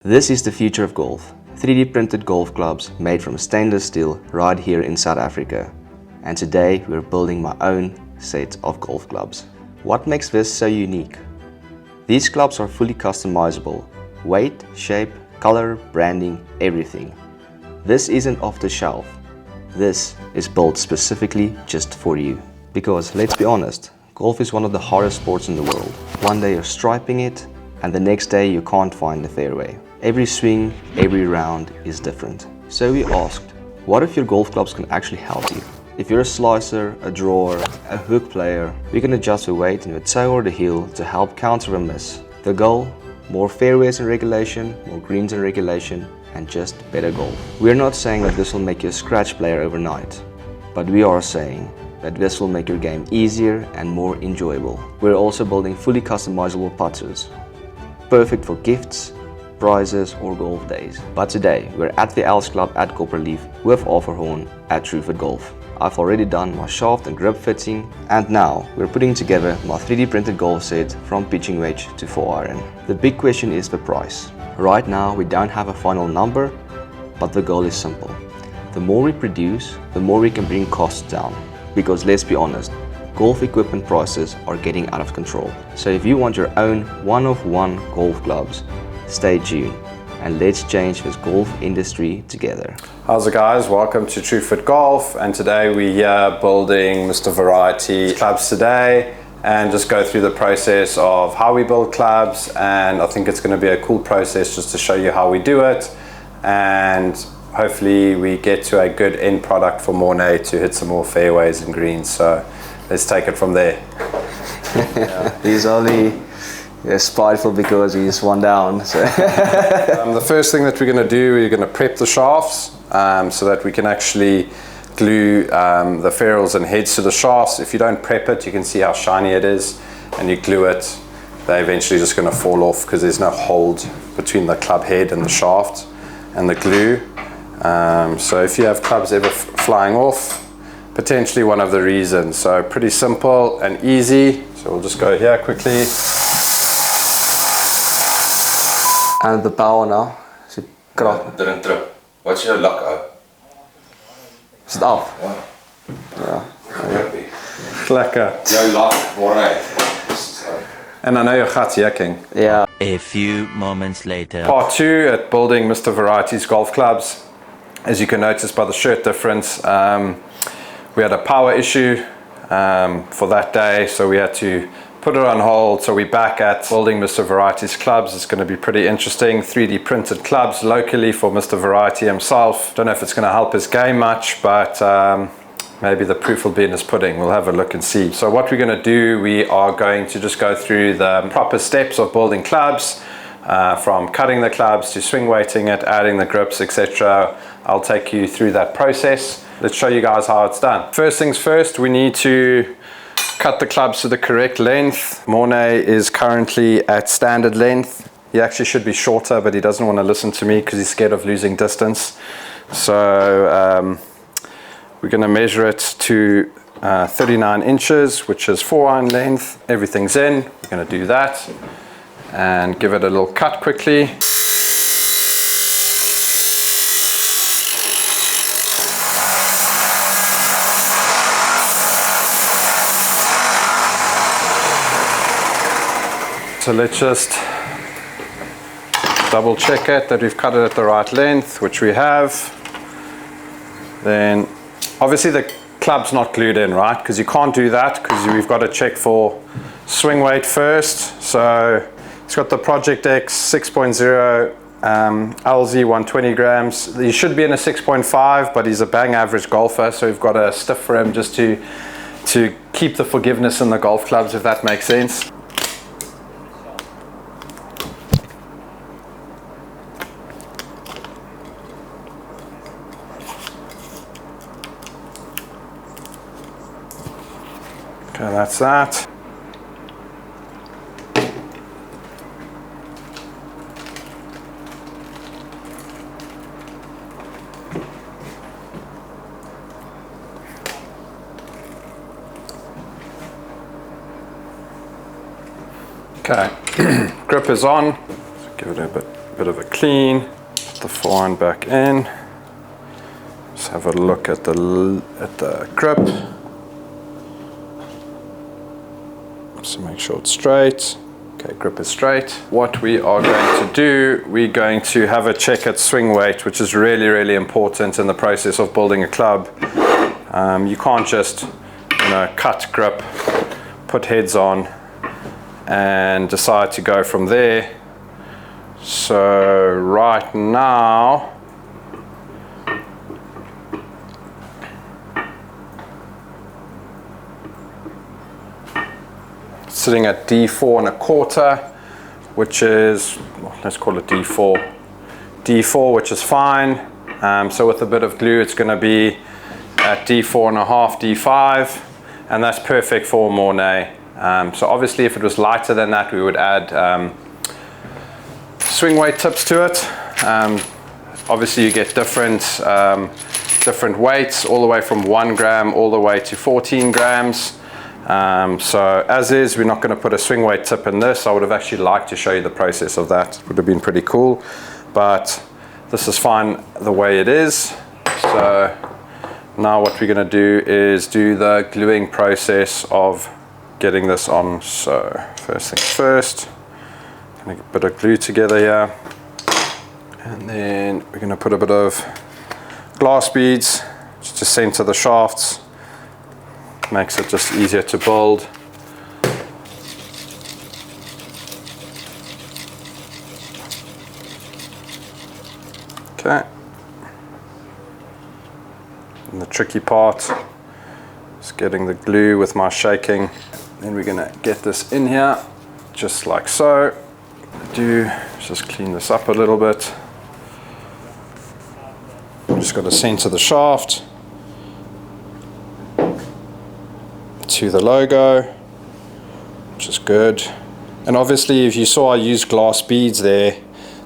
This is the future of golf. 3D printed golf clubs made from stainless steel right here in South Africa. And today we're building my own set of golf clubs. What makes this so unique? These clubs are fully customizable. Weight, shape, color, branding, everything. This isn't off the shelf. This is built specifically just for you. Because let's be honest, golf is one of the hardest sports in the world. One day you're striping it, and the next day you can't find the fairway. Every swing, every round is different. So we asked, what if your golf clubs can actually help you? If you're a slicer, a drawer, a hook player, we can adjust the weight in the toe or the heel to help counter a miss. The goal? More fairways in regulation, more greens in regulation, and just better golf. We're not saying that this will make you a scratch player overnight, but we are saying that this will make your game easier and more enjoyable. We're also building fully customizable putters, perfect for gifts, prizes or golf days. But today we're at the Els Club at Copperleaf with Arthur Horne at TrueFit Golf. I've already done my shaft and grip fitting, and now we're putting together my 3D printed golf set from pitching wedge to 4-iron. The big question is the price. Right now we don't have a final number, but the goal is simple. The more we produce, the more we can bring costs down. Because let's be honest, golf equipment prices are getting out of control. So if you want your own one-of-one golf clubs, stay tuned and let's change this golf industry together. How's it guys? Welcome to TrueFit Golf, and today we're here building Mr. Variety clubs today and just go through the process of how we build clubs. And I think it's going to be a cool process just to show you how we do it, and hopefully we get to a good end product for Mornay to hit some more fairways and greens. So let's take it from there. He's only spiteful because he's one down. So. The first thing that we're going to do, we're going to prep the shafts so that we can actually glue the ferrules and heads to the shafts. If you don't prep it, you can see how shiny it is, and you glue it, they're eventually just going to fall off because there's no hold between the club head and the shaft and the glue. So if you have clubs ever flying off, potentially one of the reasons. So pretty simple and easy. So we'll just go here quickly. And the power now. So Didn't trip. What's your luck out? is it off? Yeah. Yeah. Lekker. Jou luck, Mornay. And I know your gat's yakking. Yeah. A few moments later. Part 2 at building Mr. Variety's golf clubs. As you can notice by the shirt difference, we had a power issue for that day, so we had to put it on hold. So we're back at building Mr. Variety's clubs. It's going to be pretty interesting. 3D printed clubs locally for Mr. Variety himself. Don't know if it's going to help his game much, but maybe the proof will be in his pudding. We'll have a look and see. So what we're going to do, we are going to just go through the proper steps of building clubs, from cutting the clubs to swing weighting it, adding the grips, etc. I'll take you through that process. Let's show you guys how it's done. First things first, we need to cut the clubs to the correct length. Mornay is currently at standard length. He actually should be shorter, but he doesn't want to listen to me because he's scared of losing distance. So we're going to measure it to 39 inches, which is 4-iron length. Everything's in. We're going to do that and give it a little cut quickly. So let's just double check it that we've cut it at the right length, which we have. Then obviously the club's not glued in, right? Because you can't do that because we've got to check for swing weight first. So it's got the Project X 6.0 LZ 120 grams. He should be in a 6.5, but he's a bang average golfer, so we've got a stiff for him just to keep the forgiveness in the golf clubs, if that makes sense. Okay, that's that. Okay, grip is on. Give it a bit bit of a clean, put the forehand back in. Let's have a look at the grip. So make sure it's straight. Okay, grip is straight. What we are going to do, we're going to have a check at swing weight, which is really, really important in the process of building a club. You can't just, cut grip, put heads on, and decide to go from there. So right now, sitting at D4.25, which is, well, let's call it D4. D4, which is fine. So with a bit of glue, it's going to be at D4.5, D5, and that's perfect for Mornay. So obviously, if it was lighter than that, we would add swing weight tips to it. Obviously, you get different weights, all the way from 1 gram all the way to 14 grams. So as is, we're not going to put a swing weight tip in this. I would have actually liked to show you the process of that. It would have been pretty cool, but this is fine the way it is. So now what we're going to do is do the gluing process of getting this on. So first things first, going to get a bit of glue together here, and then we're going to put a bit of glass beads just to center the shafts. Makes it just easier to build. Okay. And the tricky part is getting the glue with my shaking. Then we're gonna get this in here, just like so. Just clean this up a little bit. Just got to center the shaft to the logo, which is good. And obviously, if you saw I used glass beads there,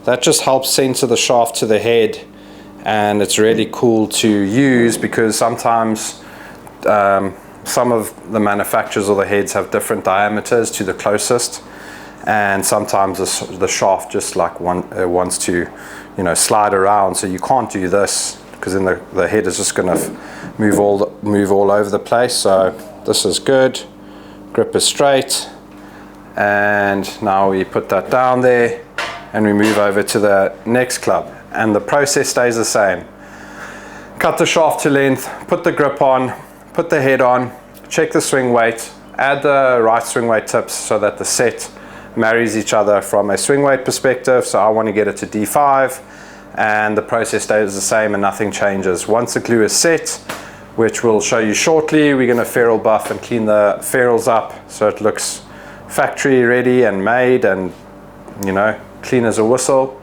that just helps center the shaft to the head, and it's really cool to use because sometimes some of the manufacturers of the heads have different diameters to the closest, and sometimes the shaft just like wants to slide around, so you can't do this because then the head is just going to move all over the place. So this is good. Grip is straight, and now we put that down there and we move over to the next club, and the process stays the same. Cut the shaft to length, put the grip on, put the head on, check the swing weight, add the right swing weight tips so that the set marries each other from a swing weight perspective. So I want to get it to D5, and the process stays the same and nothing changes. Once the glue is set, which we'll show you shortly, we're going to ferrule buff and clean the ferrules up so it looks factory ready and made and clean as a whistle.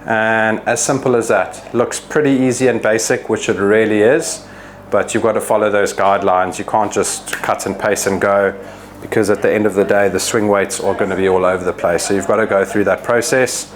And as simple as that. Looks pretty easy and basic, which it really is, but you've got to follow those guidelines. You can't just cut and paste and go, because at the end of the day the swing weights are going to be all over the place. So you've got to go through that process,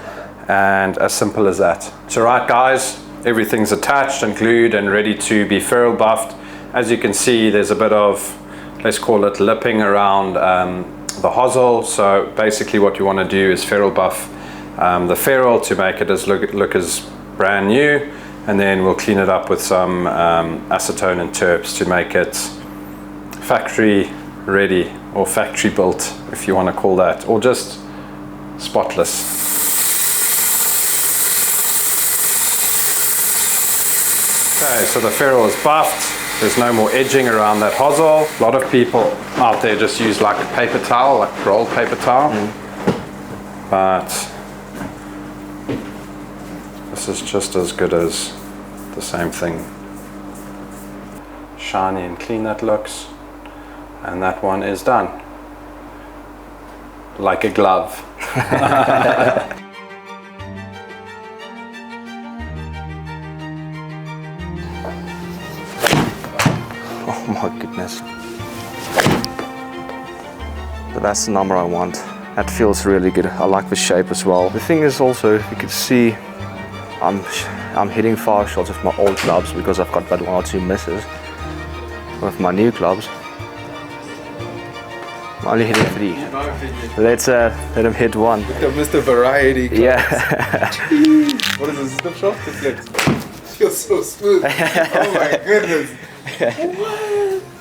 and as simple as that. So right guys, everything's attached and glued and ready to be ferrule buffed. As you can see, there's a bit of, let's call it lipping around the hosel. So basically what you want to do is ferrule buff the ferrule to make it look as brand new, and then we'll clean it up with some acetone and terps to make it factory ready, or factory built if you want to call that, or just spotless. Okay, so the ferrule is buffed. There's no more edging around that hosel. A lot of people out there just use like a paper towel, like rolled paper towel. But this is just as good as the same thing. Shiny and clean that looks. And that one is done. Like a glove. Oh my goodness. But that's the number I want. That feels really good. I like the shape as well. The thing is also, you can see I'm hitting 5 shots with my old clubs because I've got that 1 or 2 misses. With my new clubs, I'm only hitting 3. Let's let him hit 1. Mr. Variety Clubs. Yeah. What is this? Slip shot? Deflect. Feels so smooth. Oh my goodness. What?